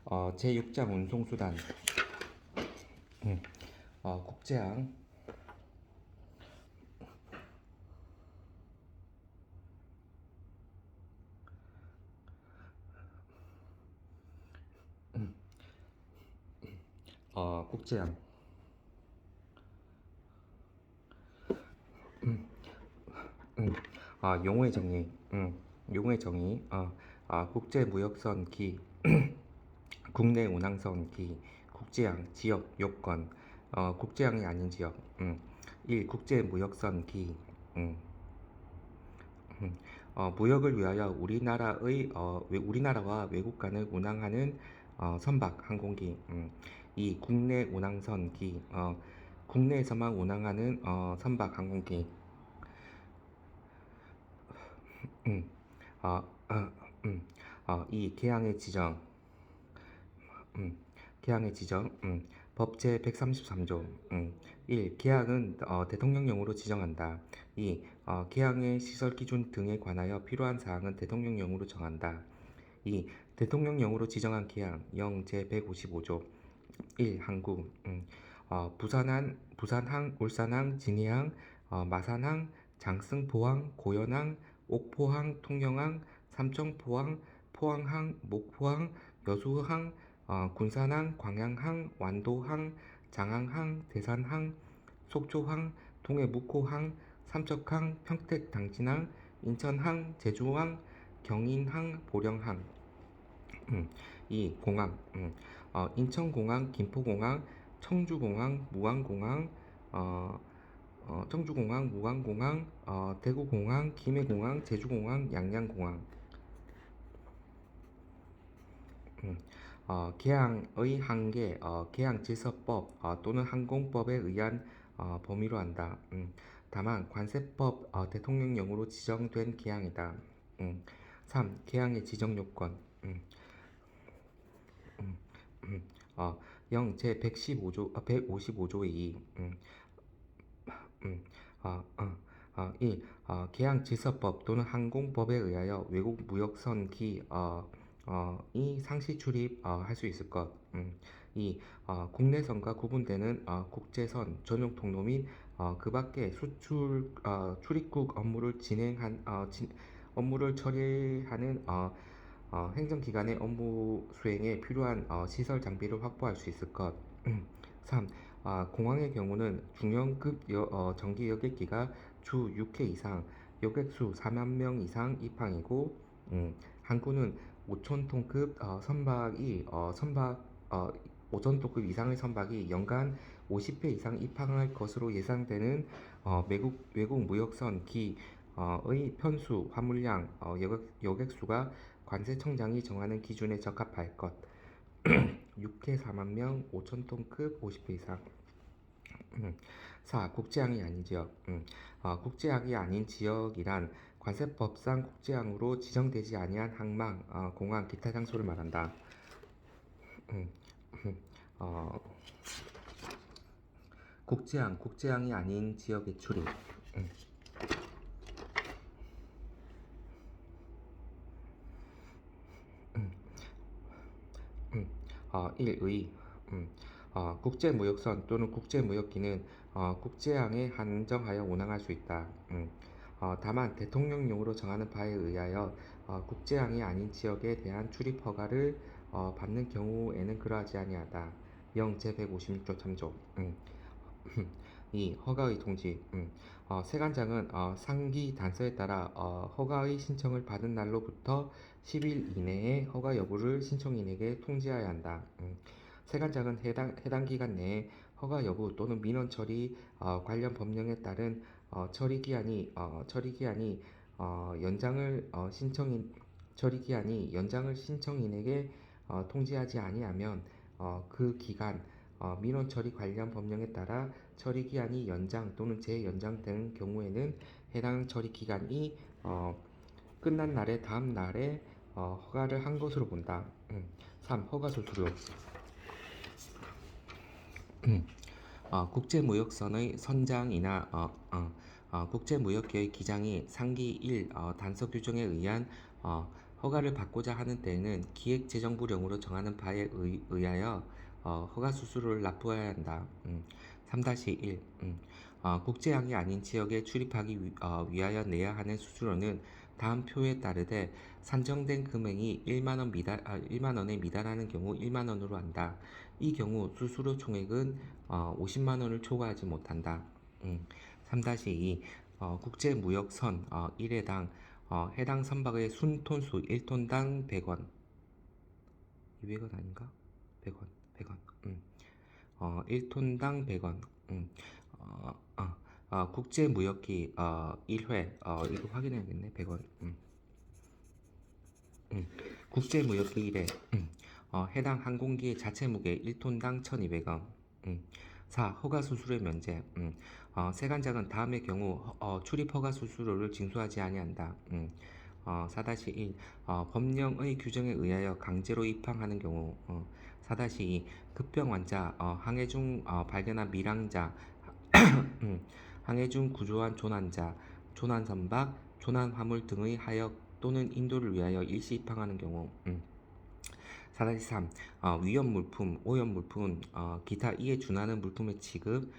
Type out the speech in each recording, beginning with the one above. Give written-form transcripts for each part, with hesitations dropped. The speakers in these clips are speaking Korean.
제6장 운송수단 국제항 국제항 용어의 정의 용어의 정의 국제무역선 기 국내 운항선 기 국제항 지역 요건 국제항이 아닌 지역 1. 국제무역선 기 무역을 위하여 우리나라와 외국 간을 운항하는 선박 항공기 2. 국내 운항선 기 국내에서만 운항하는 선박 항공기 음, 어, 어, 2. 개항의 지정 개항의 지정 법 제133조 1. 개항은 대통령령으로 지정한다. 2. 개항의 시설 기준 등에 관하여 필요한 사항은 대통령령으로 정한다. 2. 대통령령으로 지정한 개항 영 제155조 1. 항구 부산항, 울산항, 진해항, 마산항, 장승포항, 고현항, 옥포항, 통영항, 삼청포항, 포항항, 목포항, 여수항, 군산항, 광양항, 완도항, 장항항, 대산항, 속초항, 동해묵호항, 삼척항, 평택당진항, 인천항, 제주항, 경인항, 보령항 2. 공항 인천공항, 김포공항, 청주공항, 무안공항, 청주공항, 무안공항, 대구공항, 김해공항, 제주공항, 양양공항 개항의 한계, 개항질서법 또는 항공법에 의한 범위로 한다. 다만 관세법 대통령령으로 지정된 개항이다. 3. 개항의 지정요건 0 제115조 155조의 2 1. 개항질서법 또는 항공법에 의하여 외국 무역선기 이 상시 출입 할 수 있을 것. 2. 국내선과 구분되는 국제선 전용 통로 및 그 밖에 출입국 업무를 업무를 처리하는 행정기관의 업무 수행에 필요한 시설 장비를 확보할 수 있을 것. 3. 공항의 경우는 중형급 정기 여객기가 주 6회 이상, 여객수 4만 명 이상 입항이고, 항구는 5,000톤급 선박이 5,000톤급 이상의 선박이 연간 50회 이상 입항할 것으로 예상되는 외국 무역선 기의 편수, 화물량, 여객수가 관세청장이 정하는 기준에 적합할 것. 6회 4만 명, 5,000톤급 50회 이상. 4. 국제항이 아닌 지역 국제항이 아닌 지역이란 관세법상 국제항으로 지정되지 아니한 항만, 공항, 기타 장소를 말한다. 국제항이 아닌 지역의 출입 1의 국제무역선 또는 국제무역기는 국제항에 한정하여 운항할 수 있다. 다만 대통령령으로 정하는 바에 의하여 국제항이 아닌 지역에 대한 출입 허가를 받는 경우에는 그러하지 아니하다. 0 제156조 3조 2. 허가의 통지 세관장은 상기 단서에 따라 허가의 신청을 받은 날로부터 10일 이내에 허가 여부를 신청인에게 통지해야 한다. 세관장은 해당 기간 내에 허가 여부 또는 민원 처리 관련 법령에 따른 처리 기한이 연장을 신청인에게 통지하지 아니하면 그 기간 민원 처리 관련 법령에 따라 처리 기한이 연장 또는 재연장되는 경우에는 해당 처리 기간이 끝난 날의 다음 날에 허가를 한 것으로 본다. 3. 허가소 수료 국제무역선의 선장이나 국제무역계의 기장이 상기 1 단서 규정에 의한 허가를 받고자 하는 때에는 기획재정부령으로 정하는 바에 의하여 허가 수수료를 납부해야 한다. 3-1 국제항이 아닌 지역에 출입하기 위하여 내야 하는 수수료는 다음 표에 따르되 산정된 금액이 1만 원에 미달하는 경우 1만 원으로 한다. 이 경우 수수료 총액은 50만 원을 초과하지 못한다. 3-2 국제무역선 1회당 해당 선박의 순톤수 1톤당 100원. 200원 아닌가? 100원, 100원. 1톤당 100원. 국제무역기 1회. 이거 확인해야겠네. 100원. 국제무역기 1회. 해당 항공기의 자체 무게 1톤당 1,200원. 4. 허가 수수료 면제. 세관장은 다음의 경우 출입 허가 수수료를 징수하지 아니한다. 4-1 법령의 규정에 의하여 강제로 입항하는 경우 4-2 급병 환자, 항해 중 발견한 밀항자, 항해 중 구조한 조난자, 조난 선박, 조난 화물 등의 하역 또는 인도를 위하여 일시 입항하는 경우 4-3 위험 물품, 오염 물품, 기타 이에 준하는 물품의 취급,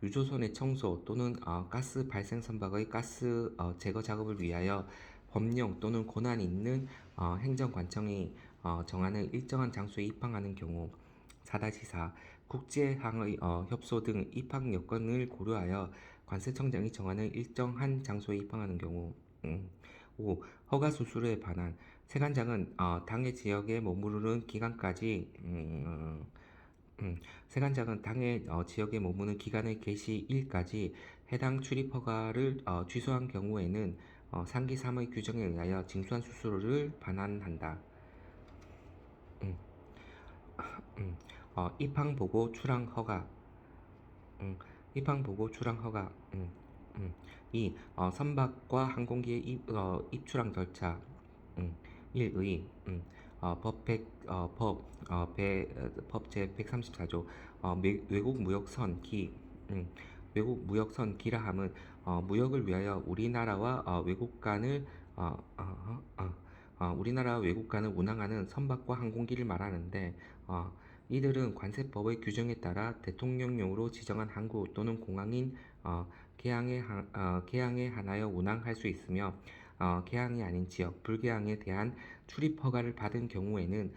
유조선의 청소 또는 가스 발생 선박의 가스 제거 작업을 위하여 법령 또는 권한이 있는 행정관청이 정하는 일정한 장소에 입항하는 경우 4-4 국제항의 협소 등 입항 여건을 고려하여 관세청장이 정하는 일정한 장소에 입항하는 경우 5. 허가 수수료에 반한 세관장은 당해 지역에 머무르는 기간까지 세관장은 당해 지역에 머무는 기간의 개시일까지 해당 출입 허가를 취소한 경우에는 상기 3의 규정에 의하여 징수한 수수료를 반환한다. 입항보고 출항 허가. 입항보고 출항 허가. 2. 선박과 항공기의 입출항 절차. 1의 법 제134조 외국 무역선 기 외국 무역선 기라 함은 무역을 위하여 우리나라와 외국 간을 운항하는 선박과 항공기를 말하는데 이들은 관세법의 규정에 따라 대통령령으로 지정한 항구 또는 공항인 개항에 한하여 운항할 수 있으며 개항이 아닌 지역 불개항에 대한 출입 허가를 받은 경우에는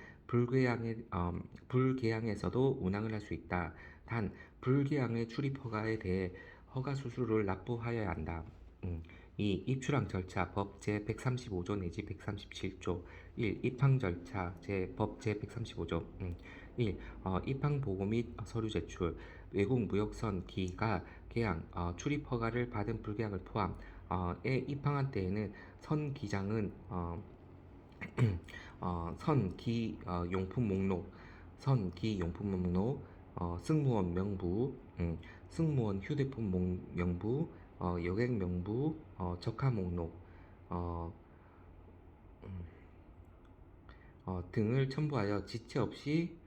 불개항에서도 운항을 할 수 있다. 단 불개항의 출입 허가에 대해 허가 수수료를 납부하여야 한다. 2. 입출항 절차 법 제135조 내지 137조 1. 입항 절차 법 제135조 1. 입항 보고 및 서류 제출 외국 무역선 기가 개항 출입 허가를 받은 불개항을 포함에 입항한 때에는 선 기장은 용품 목록 승무원 명부 승무원 휴대폰 명부 여객 명부 적하 목록 등을 첨부하여 지체 없이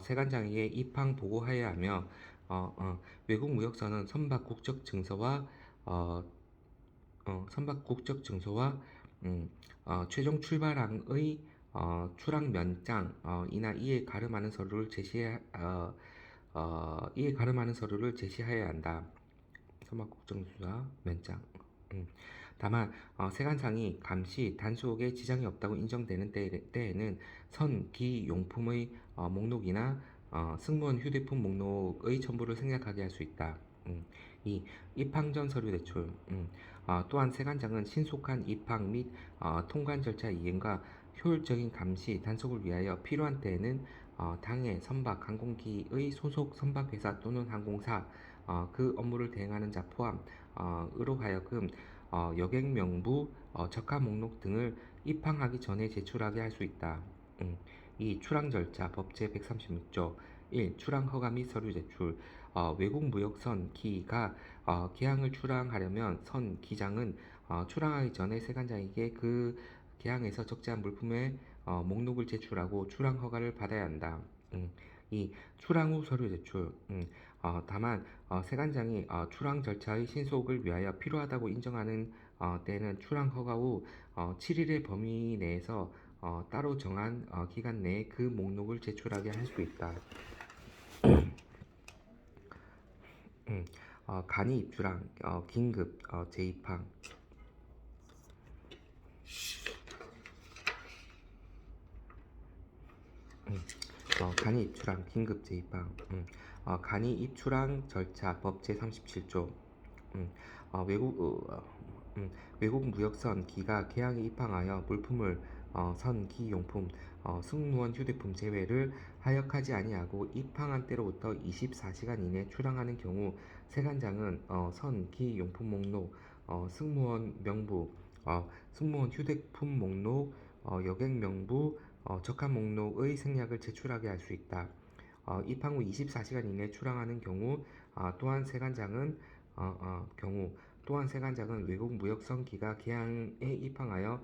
세관장에게 입항 보고하여야 하며 외국 무역선은 선박 국적 증서와 최종 출발항의 출항 면장 이나 이에 가름하는 서류를 제시하여야 한다. 선박 국적 증서와 면장. 다만 세관상이 감시 단속에 지장이 없다고 인정되는 때에는 선기 용품의 목록이나 승무원 휴대폰 목록의 첨부를 생략하게 할 수 있다. 2. 입항 전 서류 제출. 또한 세관장은 신속한 입항 및 통관 절차 이행과 효율적인 감시 단속을 위하여 필요한 때에는 당해 선박 항공기의 소속 선박회사 또는 항공사 그 업무를 대행하는 자 포함으로 하여금 여객 명부, 적하 목록 등을 입항하기 전에 제출하게 할 수 있다. 2. 출항 절차 법 제136조 1. 출항 허가 및 서류 제출 외국 무역선 기가 개항을 출항하려면 선 기장은 출항하기 전에 세관장에게 그 개항에서 적재한 물품의 목록을 제출하고 출항 허가를 받아야 한다. 2. 출항 후 서류 제출. 다만 세관장이 출항 절차의 신속을 위하여 필요하다고 인정하는 때는 출항 허가 후 7일의 범위 내에서 따로 정한 기간 내에 그 목록을 제출하게 할 수 있다. 간이 입출항, 긴급 재입항. 간이 입출항, 긴급 재입항. 간이 입출항 절차 법 제37조. 외국 외국 무역선 기가 개항에 입항하여 물품을 선, 기, 용품, 승무원 휴대품 제외를 하역하지 아니하고 입항한 때로부터 24시간 이내 출항하는 경우 세관장은 선, 기, 용품 목록, 승무원 명부, 승무원 휴대품 목록, 여객 명부, 적합 목록의 생략을 제출하게 할 수 있다. 입항 후 24시간 이내 출항하는 경우 또한 세관장은 외국 무역선 기가 개항에 입항하여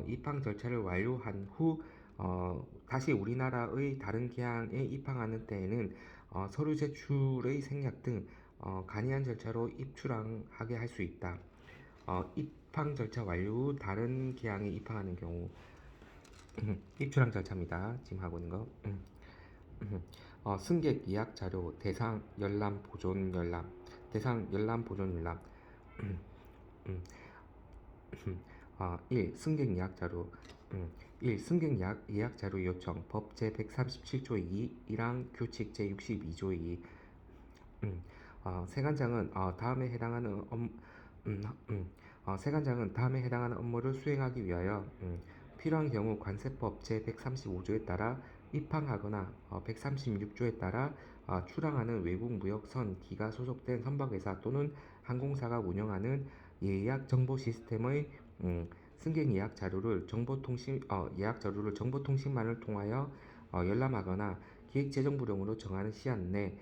입항 절차를 완료한 후 다시 우리나라의 다른 개항에 입항하는 때에는 서류 제출의 생략 등 간이한 절차로 입출항하게 할 수 있다. 입항 절차 완료 후 다른 개항에 입항하는 경우 입출항 절차입니다. 지금 하고 있는 거. 승객 예약 자료 대상 열람 보존 열람 대상 열람 보존 열람 1. 승객 예약 자료 1. 승객 예약 자료 요청 법 제137조 2 1항 규칙 제62조 2 세관장은 다음에 해당하는 세관장은 다음에 해당하는 업무를 수행하기 위하여 필요한 경우 관세법 제135조에 따라 입항하거나 136조에 따라 출항하는 외국 무역선 기가 소속된 선박회사 또는 항공사가 운영하는 예약 정보 시스템의 승객 예약 자료를 정보통신망을 통하여 열람하거나 기획재정부령으로 정하는 시한 내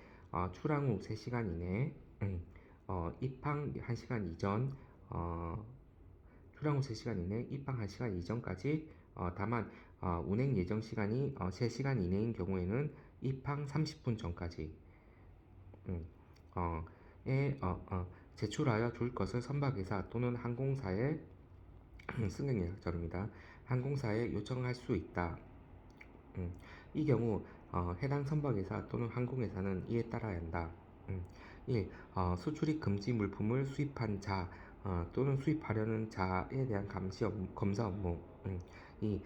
출항 후 3시간 이내 입항 1시간 이전 출항 후 3시간 이내 입항 1시간 이전까지 다만 운행 예정 시간이 3시간 이내인 경우에는 입항 30분 전까지 제출하여 줄 것을 선박회사 또는 항공사에 승객 예약 자료입니다. 항공사에 요청할 수 있다. 이 경우 해당 선박회사 또는 항공회사는 이에 따라야 한다. 1. 수출입 금지 물품을 수입한 자 또는 수입하려는 자에 대한 검사 업무 2.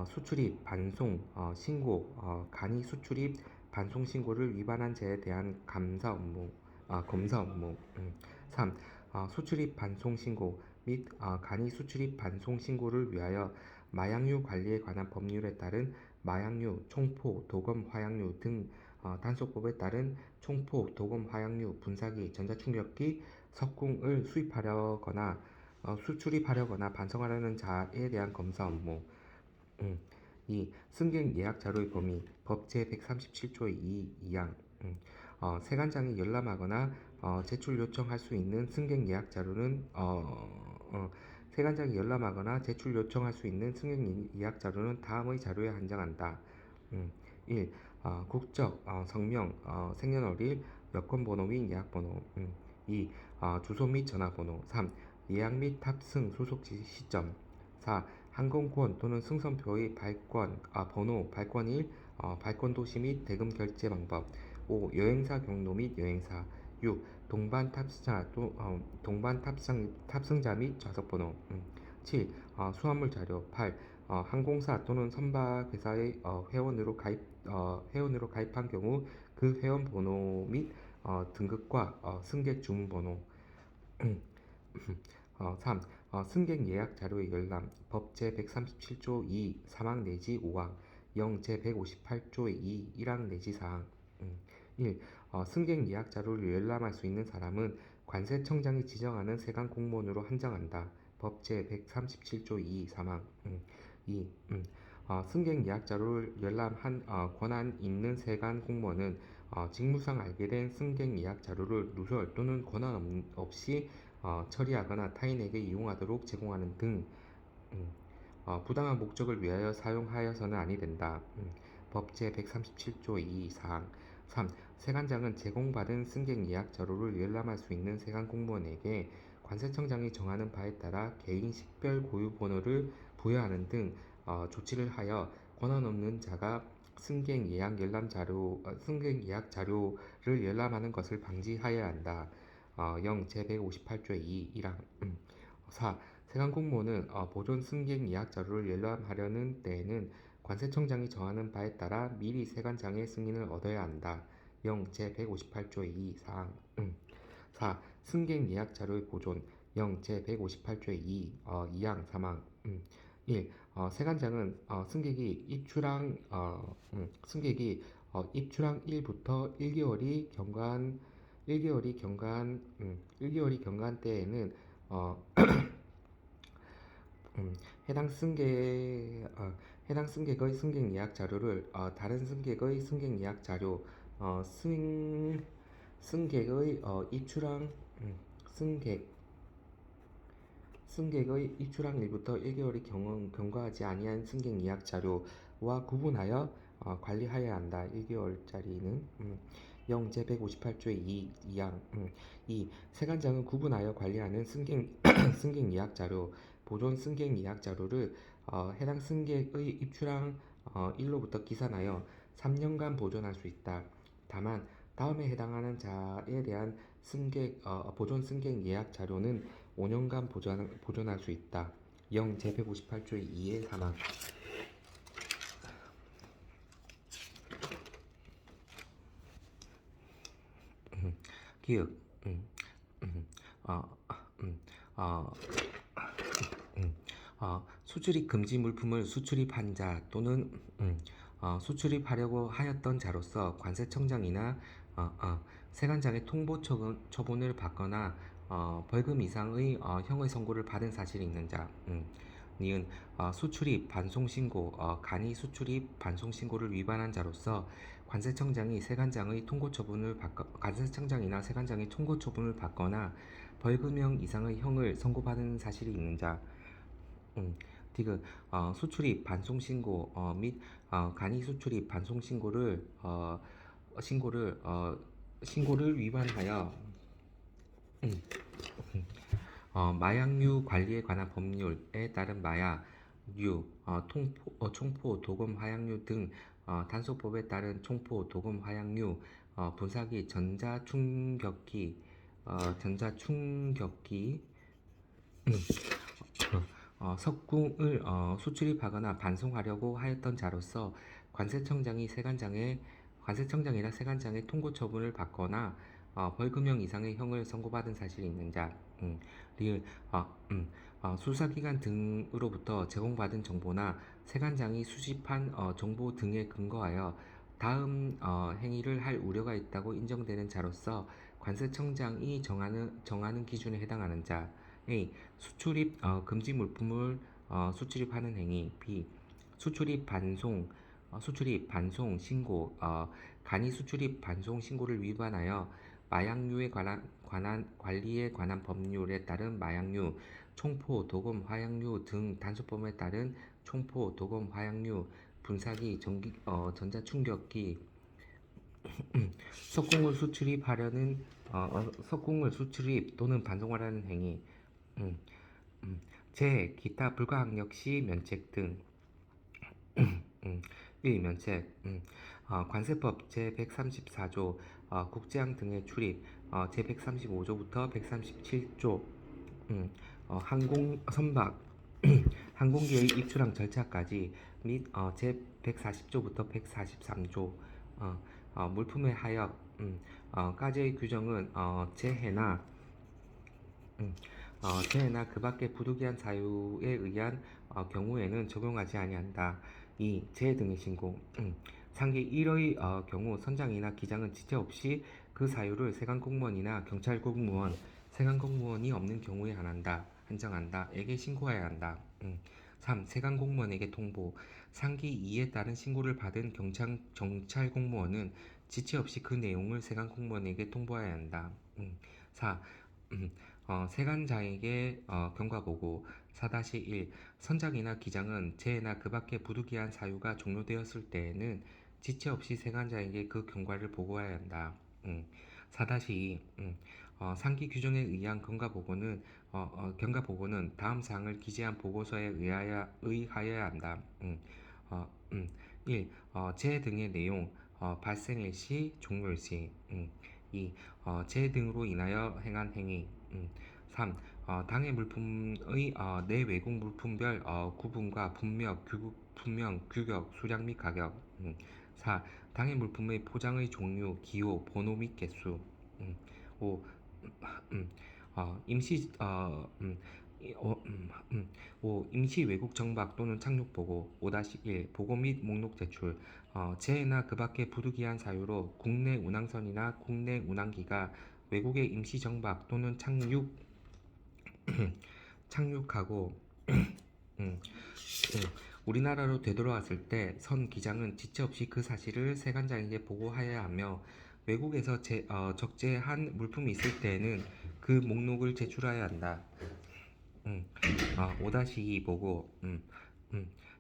수출입, 반송, 신고, 간이 수출입, 반송 신고를 위반한 자에 대한 검사 업무 3. 수출입 반송 신고 및 간이 수출입 반송 신고를 위하여 마약류 관리에 관한 법률에 따른 마약류, 총포, 도검, 화약류 등 단속법에 따른 총포, 도검, 화약류, 분사기, 전자충격기, 석궁을 수입하려거나 수출입하려거나 반송하려는 자에 대한 검사 업무 2. 승객 예약 자료의 범위 법 제137조 2항 세관장이 열람하거나 제출 요청할 수 있는 승객 예약 자료는 세관장이 열람하거나 제출 요청할 수 있는 승객 예약 자료는 다음의 자료에 한정한다. 1. 국적, 성명, 생년월일, 여권번호 및 예약번호 2. 주소 및 전화번호 3. 예약 및 탑승 소속 시점 4. 항공권 또는 승선표의 번호, 발권일, 발권 도시 및 대금 결제 방법 5. 여행사 경로 및 여행사 6. 동반 탑승자 및 좌석번호 7. 수화물 자료 8. 항공사 또는 선박회사의 회원으로 가입한 경우 그 회원 번호 및 등급과 승객 주문번호 3. 승객 예약 자료의 열람 법 제137조 2 3항 내지 5항 0 제158조 2 1항 내지 4항 1. 승객 예약 자료를 열람할 수 있는 사람은 관세청장이 지정하는 세관 공무원으로 한정한다. 법 제137조 2 3항 2. 승객 예약 자료를 열람한 권한 있는 세관 공무원은 직무상 알게 된 승객 예약 자료를 누설 또는 권한 없이 처리하거나 타인에게 이용하도록 제공하는 등 부당한 목적을 위하여 사용하여서는 아니 된다. 법 제137조 2 사항 3. 세관장은 제공받은 승객 예약 자료를 열람할 수 있는 세관 공무원에게 관세청장이 정하는 바에 따라 개인 식별 고유 번호를 부여하는 등 조치를 하여 권한 없는 자가 승객 예약 자료를 열람하는 것을 방지하여야 한다. 0 제158조 2 1항 4. 세관 공무원은 보존 승객 예약 자료를 열람하려는 때에는 관세청장이 정하는 바에 따라 미리 세관장의 승인을 얻어야 한다. 0 제158조 2 사항 4. 승객 예약 자료의 보존 0 제158조 2 2항 3항 1. 세관장은 승객이 입출항 1부터 1개월이 경과한 때에는 어, 음, 해당 승객 해당 승객의 승객 예약 자료를 다른 승객의 승객 예약 자료 승객의 입출항 승객 승객의 입출항 일부터 1개월이 경과하지 아니한 승객 예약 자료와 구분하여 관리하여야 한다. 1개월짜리는 0 제158조의 2항 2. 세관장은 구분하여 관리하는 승객 예약 자료, 보존 승객 예약 자료를 해당 승객의 입출항 일로부터 기산하여 3년간 보존할 수 있다. 다만 다음에 해당하는 자에 대한 보존 승객 예약 자료는 5년간 보존할 수 있다. 0 제158조 2의 사망. 기억. 어, 음, 어, 수출입 금지 물품을 수출입한 자 또는 수출입하려고 하였던 자로서 관세청장이나 세관장의 통보 처분을 받거나 벌금 이상의 형의 선고를 받은 사실이 있는 자. 니은 수출입 반송신고 간이 수출입 반송신고를 위반한 자로서 관세청장이나 세관장의 통고 처분을 받거나 벌금형 이상의 형을 선고받은 사실이 있는 자. 디귿 수출입 반송신고 및 간이 수출입 반송신고를 신고를 위반하여 마약류 관리에 관한 법률에 따른 마약류, 총포, 도금, 화약류 등 단속법에 따른 총포, 도금, 화약류, 분사기, 전자충격기, 석궁을 수출입하거나 반송하려고 하였던 자로서 관세청장이나 세관장의 통고 처분을 받거나 벌금형 이상의 형을 선고받은 사실이 있는 자. 리을 수사기관 등으로부터 제공받은 정보나 세관장이 수집한 정보 등에 근거하여 다음 행위를 할 우려가 있다고 인정되는 자로서 관세청장이 정하는 기준에 해당하는 자. A. 수출입 금지 물품을 수출입하는 행위. B. 수출입 반송 신고 간이 수출입 반송 신고를 위반하여 마약류에 관리에 관한 법률에 따른 마약류, 총포, 도금, 화약류 등 단속법에 따른 총포, 도금, 화약류, 분사기, 전자충격기, 석궁을 수출입 또는 반송하려는 행위. 기타 불가항력 시 면책 등. 1. 면책. 관세법 제134조 국제항 등의 출입 제135조부터 137조 선박 항공기의 입출항 절차까지 및 제140조부터 143조 물품의 하역 까지의 규정은 재해나 그 밖의 부득이한 사유에 의한 경우에는 적용하지 아니한다. 2. 재해 등의 신고. 상기 1의 경우 선장이나 기장은 지체 없이 그 사유를 세관공무원이나 세관공무원이 없는 경우에 한정한다.에게 신고해야 한다. 3. 세관공무원에게 통보. 상기 2에 따른 신고를 받은 경찰공무원은 지체 없이 그 내용을 세관공무원에게 통보해야 한다. 4. 세관장에게 경과보고. 4-1 선장이나 기장은 재해나 그 밖의 부득이한 사유가 종료되었을 때에는 지체 없이 세관장에게 그 경과를 보고해야 한다. 4-2 상기 규정에 의한 경과 보고는 다음 사항을 기재한 보고서에 의하여야 한다. 1. 재 등의 내용, 발생일 시, 종료일 시. 2. 재 등으로 인하여 행한 행위. 3. 당해 물품의 내 외국 물품별 구분과 분명, 규격, 수량 및 가격. 4. 당해 물품의 포장의 종류, 기호, 번호 및 개수. 5. 음, 어, 임시 어, 음, 이- 어, 음, 음, 5. 임시 외국 정박 또는 착륙 보고. 5-1 보고 및 목록 제출. 재해나 그 밖의 부득이한 사유로 국내 운항선이나 국내 운항기가 외국에 임시 정박 또는 착륙하고 음, 우리나라로 되돌아왔을 때 선 기장은 지체 없이 그 사실을 세관장에게 보고하여야 하며 외국에서 적재한 물품이 있을 때에는 그 목록을 제출하여야 한다. 5-2 보고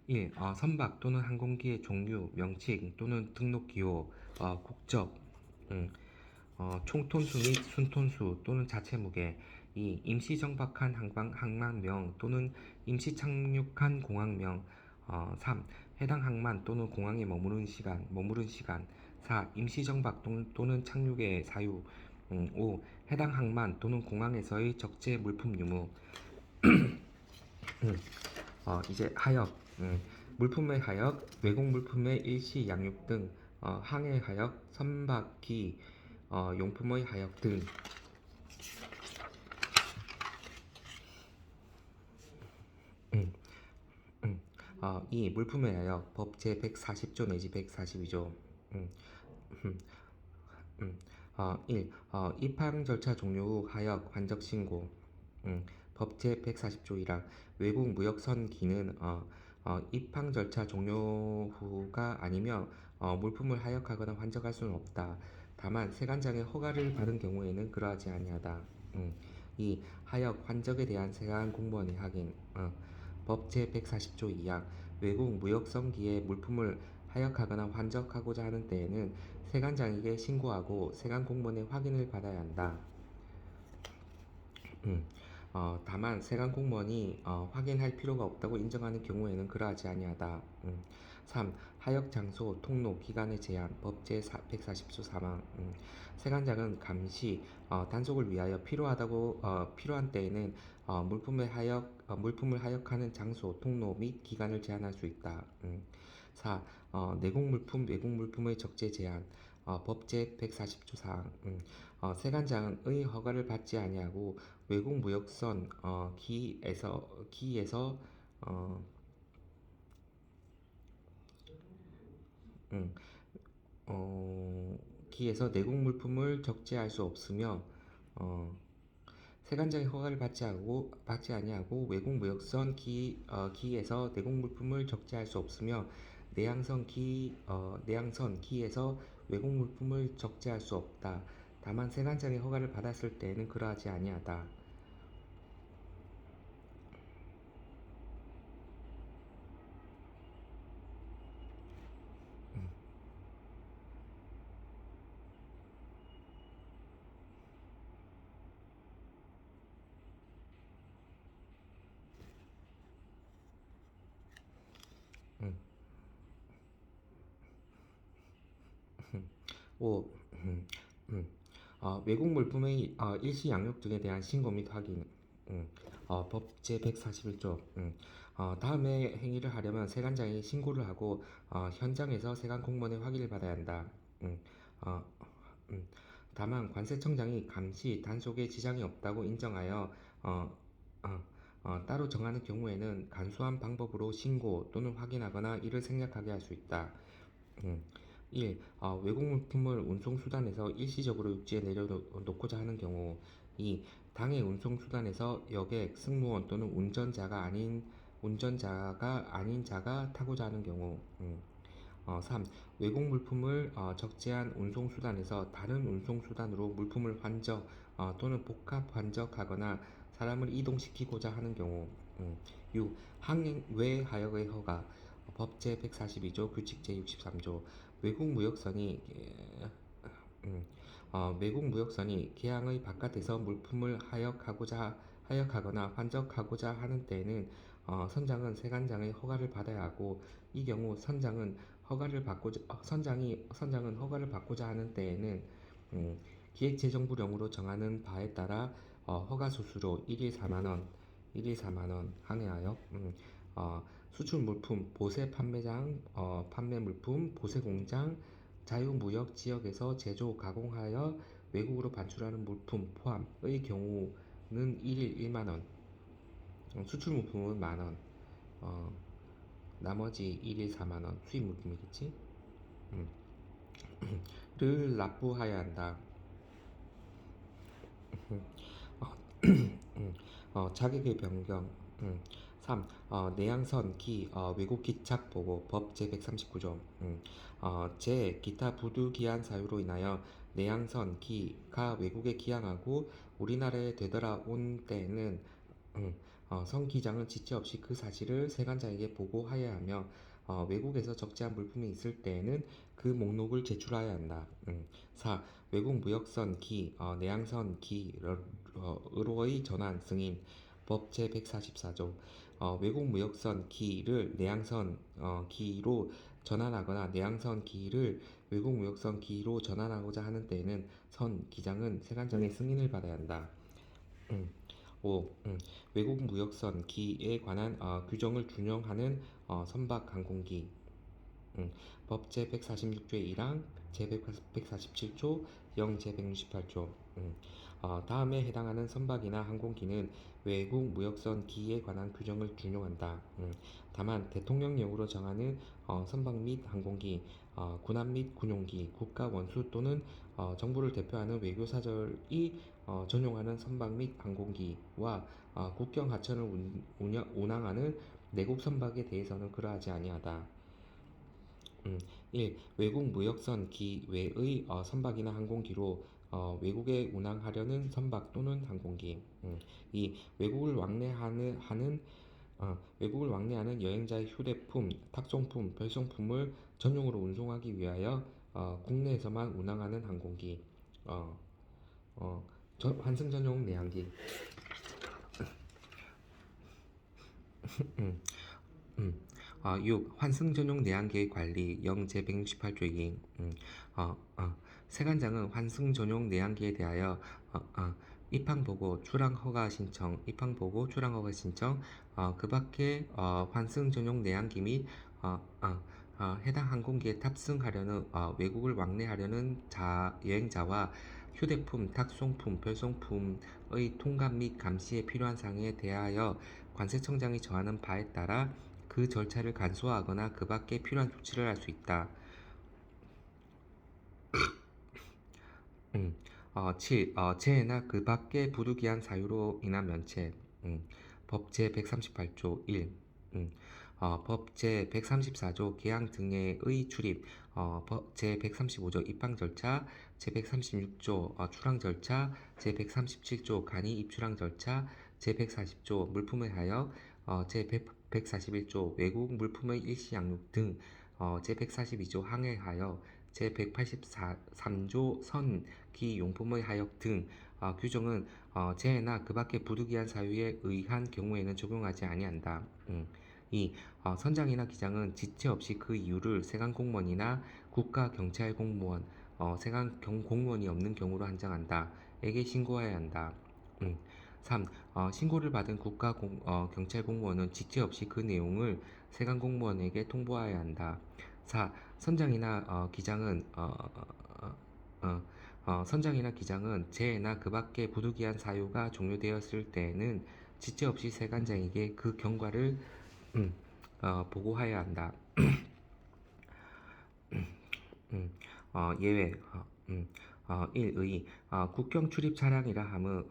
1. 선박 또는 항공기의 종류, 명칭 또는 등록 기호, 국적, 총톤수 및 순톤수 또는 자체 무게. 2. 임시 정박한 항만명 또는 임시 착륙한 공항명. 3. 해당 항만 또는 공항에 머무른 시간. 4. 임시 정박 또는 착륙의 사유. 5. 해당 항만 또는 공항에서의 적재 물품 유무. 이제 하역, 물품의 하역, 외국 물품의 일시 양육 등, 항해 하역, 선박기, 용품의 하역 등. 음, 이 물품의 하역, 법 제 140조 내지 142조. 음, 음, 1. 입항 절차 종료 후 하역 환적 신고. 법 제 140조 1항 외국 무역선기는 입항 절차 종료 후가 아니며 물품을 하역하거나 환적할 수는 없다. 다만 세관장의 허가를 받은 경우에는 그러하지 아니하다. 2. 하역 환적에 대한 세관 공무원의 확인. 법 제 140조 2항 외국 무역선기에 물품을 하역하거나 환적하고자 하는 때에는 세관장에게 신고하고 세관 공무원의 확인을 받아야 한다. 다만 세관 공무원이 확인할 필요가 없다고 인정하는 경우에는 그러하지 아니하다. 3. 하역 장소, 통로, 기간의 제한, 법제 140조 3항. 세관장은 감시, 단속을 위하여 필요한 때에는 물품을 하역하는 장소, 통로 및 기간을 제한할 수 있다. 4. 내국 물품, 외국 물품의 적재 제한, 법제 140조 4항. 세관장의 허가를 받지 아니하고 외국 무역선 기에서 어, 음, 기에서 내국 물품을 적재할 수 없으며 어, 세관장의 허가를 받지 아니하고 외국 무역선 기에서 내국 물품을 적재할 수 없으며 내항선 기에서 외국 물품을 적재할 수 없다. 다만 세관장의 허가를 받았을 때에는 그러하지 아니하다. 음, 5. 외국 물품의 일시 양육 등에 대한 신고 및 확인. 법 제141조. 다음에 행위를 하려면 세관장이 신고를 하고 현장에서 세관 공무원의 확인을 받아야 한다. 음, 어, 음, 다만 관세청장이 감시, 단속에 지장이 없다고 인정하여 어, 어, 따로 정하는 경우에는 간소한 방법으로 신고 또는 확인하거나 이를 생략하게 할 수 있다. 음, 1. 외국 물품을 운송수단에서 일시적으로 육지에 내려놓고자 하는 경우. 2. 당해 운송수단에서 여객, 승무원 또는 운전자가 아닌 자가 타고자 하는 경우. 3. 외국 물품을 적재한 운송수단에서 다른 운송수단으로 물품을 환적 또는 복합 환적하거나 사람을 이동시키고자 하는 경우. 6. 항행 외 하역의 허가 법 제142조 규칙 제63조 외국 무역선이 음, 외국 무역선이 개항의 바깥에서 물품을 하역하거나 환적하고자 하는 때에는 선장은 세관장의 허가를 받아야 하고, 이 경우 선장은 허가를 받고자 하는 때에는 기획재정부령으로 정하는 바에 따라 허가 수수료 1일 4만 원, 1일 4만 원 항해하여 수출 물품, 보세 판매장, 판매 물품, 보세 공장, 자유무역 지역에서 제조, 가공하여 외국으로 반출하는 물품 포함의 경우는 1일 1만 원, 수출 물품은 만 원, 나머지 1일 4만 원, 수입 물품이겠지? 음. 를 납부하여야 한다. 어, 자격의 변경. 3. 내양선 기 외국 기착 보고 법 제139조. 기타 부득이한 사유로 인하여 내양선 기가 외국에 기항하고 우리나라에 되돌아온 때에는 선 기장은 지체 없이 그 사실을 세관장에게 보고하여야 하며, 외국에서 적재한 물품이 있을 때에는 그 목록을 제출하여야 한다. 4. 외국 무역선 기, 내양선 기로의 전환 승인 법 제144조. 외국 무역선 기를 내양선 기로 전환하거나 내양선 기를 외국 무역선 기로 전환하고자 하는 때에는 선 기장은 세관장의 승인을 받아야 한다. 5. 외국 무역선 기에 관한 규정을 준용하는 선박 항공기. 법 제146조의 1항, 제147조, 영 제168조. 다음에 해당하는 선박이나 항공기는 외국 무역선 기에 관한 규정을 준용한다. 다만 대통령령으로 정하는 선박 및 항공기, 군함 및 군용기, 국가 원수 또는 정부를 대표하는 외교사절이 전용하는 선박 및 항공기와 국경 하천을 운항하는 내국 선박에 대해서는 그러하지 아니하다. 1. 외국 무역선 기 외의 선박이나 항공기로 외국에 운항하려는 선박 또는 항공기. 2. 외국을 왕래하는 여행자의 휴대품, 탁송품, 별송품을 전용으로 운송하기 위하여 국내에서만 운항하는 항공기. 환승 전용 내항기. 음, 음. 6. 환승 전용 내항기의 관리 영 제168조이기. 세관장은 환승 전용 내항기에 대하여 입항보고 출항허가 신청, 그 밖에 환승 전용 내항기 및 해당 항공기에 탑승하려는 외국을 왕래하려는 여행자와 휴대품, 탁송품, 별송품의 통관 및 감시에 필요한 사항에 대하여 관세청장이 정하는 바에 따라 그 절차를 간소화하거나 그 밖에 필요한 조치를 할 수 있다. 7. 재해나 그 밖의 부득이한 사유로 인한 면책. 법 제138조 1. 법 제134조 개항 등의 출입, 법 제135조 입항 절차, 제136조 출항 절차, 제137조 간이 입출항 절차, 제140조 물품에 하여, 제141조 외국 물품의 일시 양육 등, 제142조 항해하여, 제183조 선기 용품의 하역 등 규정은 재해나 그 밖의 부득이한 사유에 의한 경우에는 적용하지 아니한다. 2. 선장이나 기장은 지체 없이 그 이유를 세관공무원이나 국가경찰공무원, 세관공무원이 없는 경우로 한정한다. 에게 신고해야 한다. 3. 신고를 받은 국가경찰공무원은 지체 없이 그 내용을 세관공무원에게 통보해야 한다. 4. 선장이나 기장은 재해나 그 밖의 부득이한 사유가 종료되었을 때에는 지체 없이 세관장에게 그 경과를 보고해야 한다. 예외. 1의 국경 출입 차량이라 함은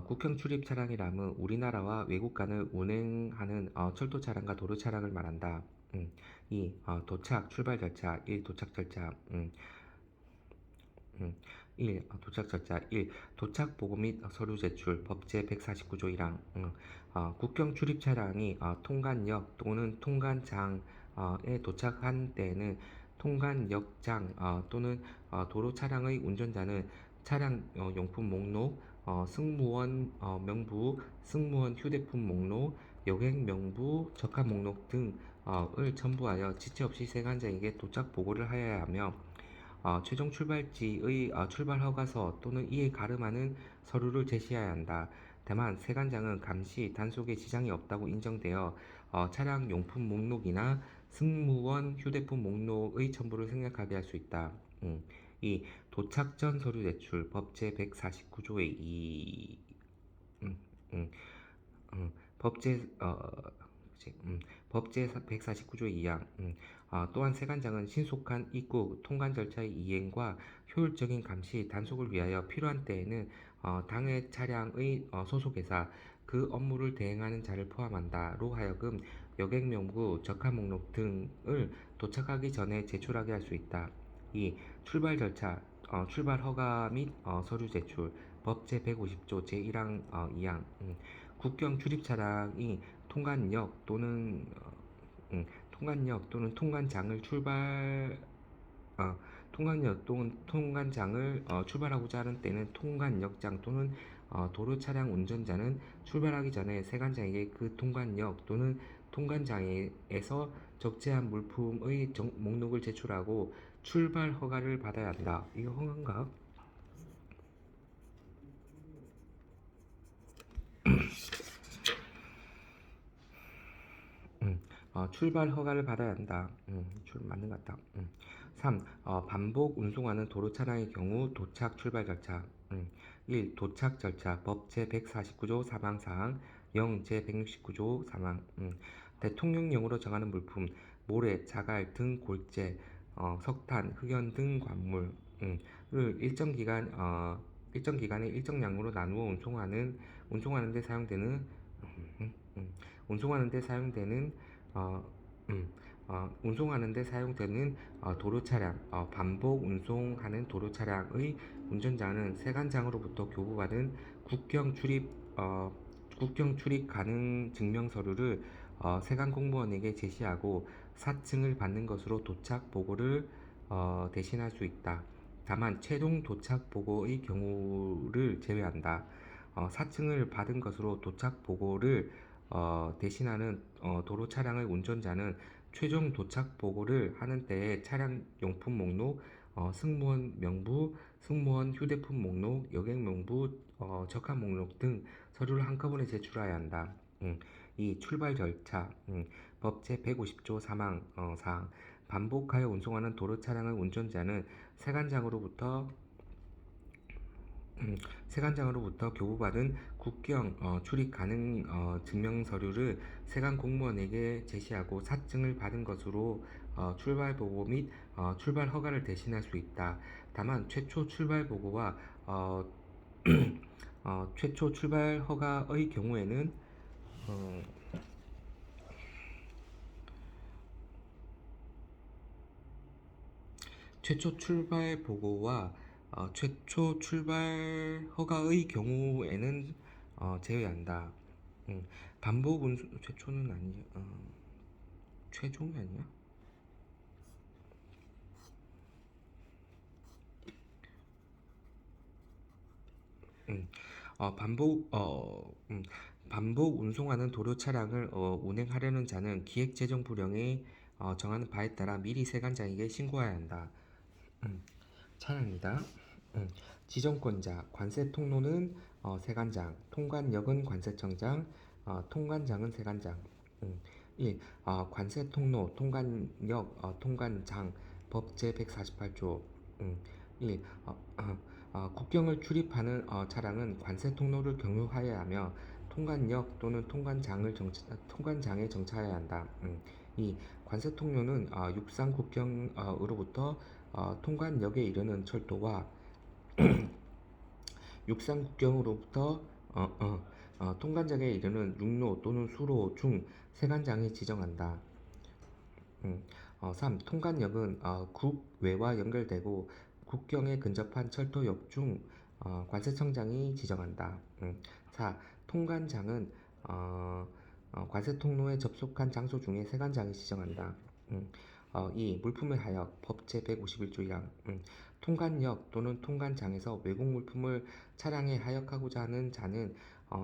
국경 출입 차량이라면 우리나라와 외국 간을 운행하는 철도 차량과 도로 차량을 말한다. 2. 도착 출발 절차 1. 도착 절차 1. 도착 절차 1. 도착 보고 및 서류 제출 법 제149조 1항. 국경 출입 차량이 통관역 또는 통관장에 도착한 때에는 통관역장 또는 도로 차량의 운전자는 차량 용품 목록, 승무원 명부, 승무원 휴대폰 목록, 여객 명부, 적합 목록 등을 첨부하여 지체 없이 세관장에게 도착 보고를 하여야 하며 최종 출발지의 출발 허가서 또는 이에 가름하는 서류를 제시해야 한다. 다만 세관장은 감시, 단속에 지장이 없다고 인정되어 차량 용품 목록이나 승무원 휴대폰 목록의 첨부를 생략하게 할 수 있다. 이 도착 전 서류 제출 법제 149조의 2 법제 법제 149조 2항 또한 세관장은 신속한 입국 통관 절차의 이행과 효율적인 감시 단속을 위하여 필요한 때에는 당해 차량의 소속회사 그 업무를 대행하는 자를 포함한다로 하여금 여객 명부, 적합 목록 등을 도착하기 전에 제출하게 할 수 있다. 이 출발 절차, 출발 허가 및 서류 제출 법제 150조 제1항 2항 국경 출입 차량이 통관역 또는 통관장을 통관역 또는 통관장을 출발하고자 하는 때는 통관역장 또는 도로 차량 운전자는 출발하기 전에 세관장에게 그 통관역 또는 통관장에서 적재한 물품의 목록을 제출하고 출발 허가를 받아야 한다. 이거 허가인가? 출발 허가를 받아야 한다. 맞는 것 같다. 3. 반복 운송하는 도로 차량의 경우 도착 출발 절차. 1. 도착 절차 법 제149조 사망사항 0 제169조 사망. 대통령령으로 정하는 물품 모래, 자갈 등 골재, 석탄, 흑연 등 관물을 일정 기간에 일정 양으로 나누어 운송하는 데 사용되는 운송하는 데 사용되는 도로 차량, 반복 운송하는 도로 차량의 운전자는 세관장으로부터 교부받은 국경 출입 가능 증명 서류를 세관 공무원에게 제시하고 사증을 받는 것으로 도착 보고를 대신할 수 있다. 다만 최종 도착 보고의 경우를 제외한다. 사증을 받은 것으로 도착 보고를 대신하는 도로 차량의 운전자는 최종 도착 보고를 하는 때에 차량 용품 목록, 승무원 명부, 승무원 휴대폰 목록, 여객 명부, 적합 목록 등 서류를 한꺼번에 제출해야 한다. 이 출발 절차, 법 제150조 사항 반복하여 운송하는 도로 차량의 운전자는 세관장으로부터 교부받은 국경 출입 가능 증명 서류를 세관 공무원에게 제시하고 사증을 받은 것으로 출발 보고 및 출발 허가를 대신할 수 있다. 다만 최초 출발 보고와 최초 출발 허가의 경우에는 최초 출발 보고와 최초 출발 허가의 경우에는 제외한다. 반복 운송 최초는 아니야. 최종이 아니야? 반복 운송하는 도로 차량을 운행하려는 자는 기획재정부령에 정하는 바에 따라 미리 세관장에게 신고해야 한다. 차량이다. 지정권자 관세 통로는 세관장, 통관역은 관세청장, 통관장은 세관장. 1. 관세 통로, 통관역, 통관장 법 제148조 1. 국경을 출입하는 차량은 관세 통로를 경유하여야 하며 통관역 또는 통관장에 정차해야 한다. 2. 관세 통로는 육상 국경으로부터 통관역에 이르는 철도와 육상 국경으로부터 통관장에 이르는 육로 또는 수로 중 세관장이 지정한다. 3. 통관역은 국외와 연결되고 국경에 근접한 철도역 중 관세청장이 지정한다. 4. 통관장은 관세 통로에 접속한 장소 중에 세관장이 지정한다. 2. 물품의 하역 법 제151조 2항 통관역 또는 통관장에서 외국 물품을 차량에 하역하고자 하는 자는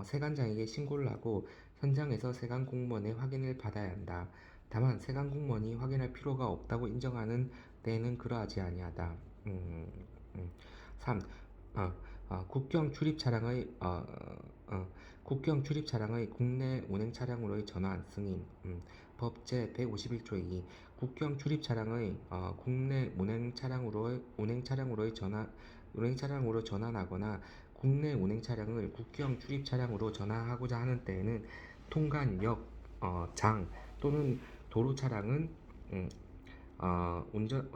세관장에게 신고를 하고 현장에서 세관 공무원의 확인을 받아야 한다. 다만 세관 공무원이 확인할 필요가 없다고 인정하는 때에는 그러하지 아니하다. 3. 국경 출입 차량의 국경 출입 차량의 국내 운행 차량으로의 전환 승인 법 제151조 2 국경 출입 차량의 국내 운행 차량으로의 운행 차량으로 전환하거나 국내 운행 차량을 국경 출입 차량으로 전환하고자 하는 때에는 통관역 장 또는 도로 차량은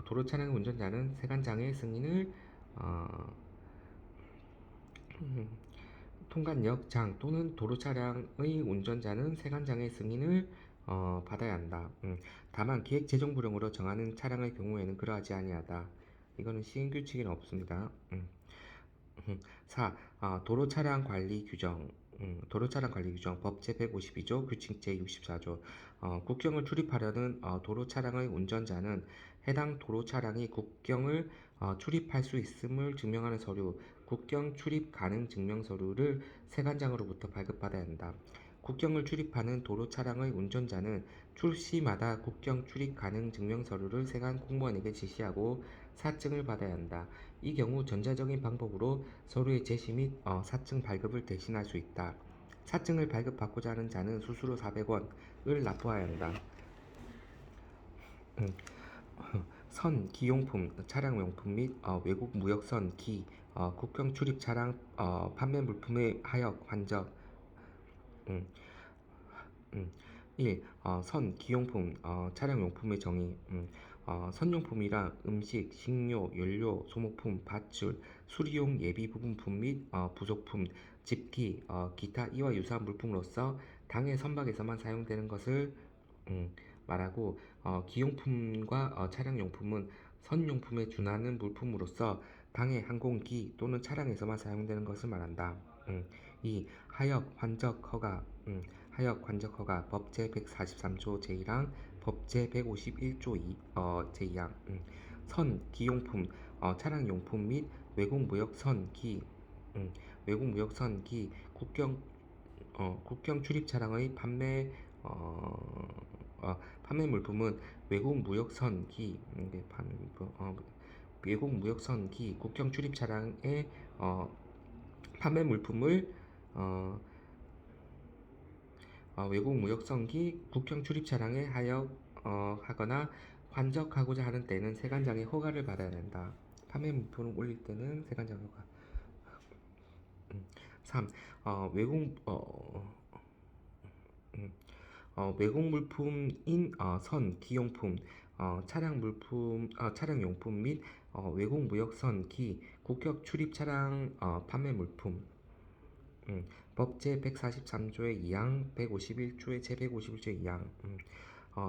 도로 차량 운전자는 세관장의 승인을 통관역 장 또는 도로 차량의 운전자는 세관장의 승인을 받아야 한다. 다만 기획 재정 불응으로 정하는 차량의 경우에는 그러하지 아니하다. 이거는 시행 규칙에는 없습니다. 4. 도로 차량 관리 규정 도로 차량 관리 규정 법 제152조 규칙 제64조 국경을 출입하려는 도로 차량의 운전자는 해당 도로 차량이 국경을 출입할 수 있음을 증명하는 서류 국경 출입 가능 증명 서류를 세관장으로부터 발급받아야 한다. 국경을 출입하는 도로 차량의 운전자는 출시마다 국경 출입 가능 증명 서류를 세관 공무원에게 지시하고 사증을 받아야 한다. 이 경우 전자적인 방법으로 서류의 제시 및 사증 발급을 대신할 수 있다. 사증을 발급받고자 하는 자는 수수료 400원을 납부해야 한다. 선, 기용품, 차량용품 및 외국 무역선, 국경 출입 차량 판매 물품의 하역, 환적 음, 음. 1. 선, 기용품, 차량용품의 정의 선용품이란 음식, 식료, 연료, 소모품, 밧줄, 수리용 예비 부분품 및 부속품, 집기, 기타 이와 유사한 물품으로서 당해 선박에서만 사용되는 것을 말하고 기용품과 차량용품은 선용품에 준하는 물품으로서 당해 항공기 또는 차량에서만 사용되는 것을 말한다. 2. 하역, 환적, 허가 하역, 환적, 허가 법 제143조 제1항 법 제151조 제2항 선, 기용품, 차량용품 및 외국 무역선, 외국 무역선, 국경 출입 차량의 판매 물품은 외국 무역선 외국 무역선 국경 출입 차량의 판매 물품을 외국 무역선 국경 출입 차량에 하거나 환적하고자 하는 때는 세관장의 허가를 받아야 된다. 판매 물품을 올릴 때는 세관장 허가. 3. 외국 물품인 선, 기용품, 차량용품 및 외국 무역선, 국경 출입 차량 판매 물품 법 제143조의 2항, 151조의 제151조의 2항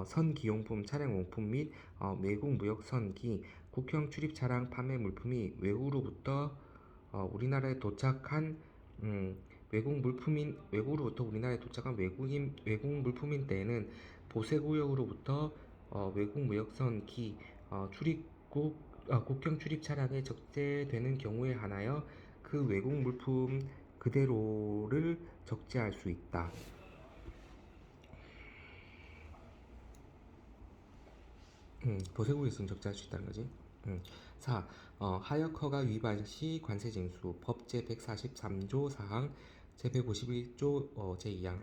선, 기용품, 차량용품 및 외국 무역선, 국경 출입 차량 판매 물품이 외국으로부터 우리나라에 도착한 외국으로부터 우리나라에 도착한 외국 물품인 때에는 보세구역으로부터 외국 무역선 국경 출입 차량에 적재되는 경우에 한하여 그 외국 물품 그대로를 적재할 수 있다. 보세구역에서는 적재할 수 있다는 거지. 4. 하역 허가 위반 시 관세 징수 법 제143조 4항 제151조 제2항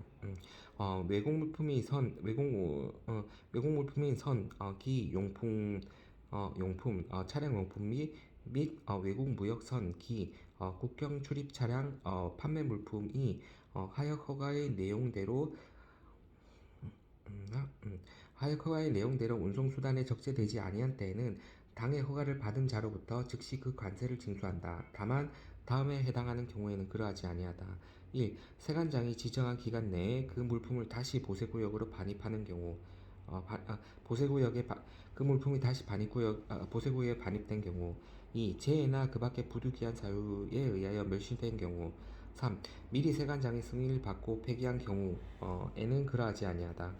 외국 물품이 외국 물품인 선, 용품, 차량용품 및 외국 무역선, 국경 출입 차량 판매 물품이 하역 허가의 내용대로 운송수단에 적재되지 아니한 때에는 당해 허가를 받은 자로부터 즉시 그 관세를 징수한다. 다만 다음에 해당하는 경우에는 그러하지 아니하다. 1. 세관장이 지정한 기간 내에 그 물품을 다시 보세구역으로 반입하는 경우 그 물품이 다시 보세구역에 반입된 경우 2. 재해나 그 밖의 부득이한 사유에 의하여 멸실된 경우 3. 미리 세관장의 승인을 받고 폐기한 경우에는 그러하지 아니하다.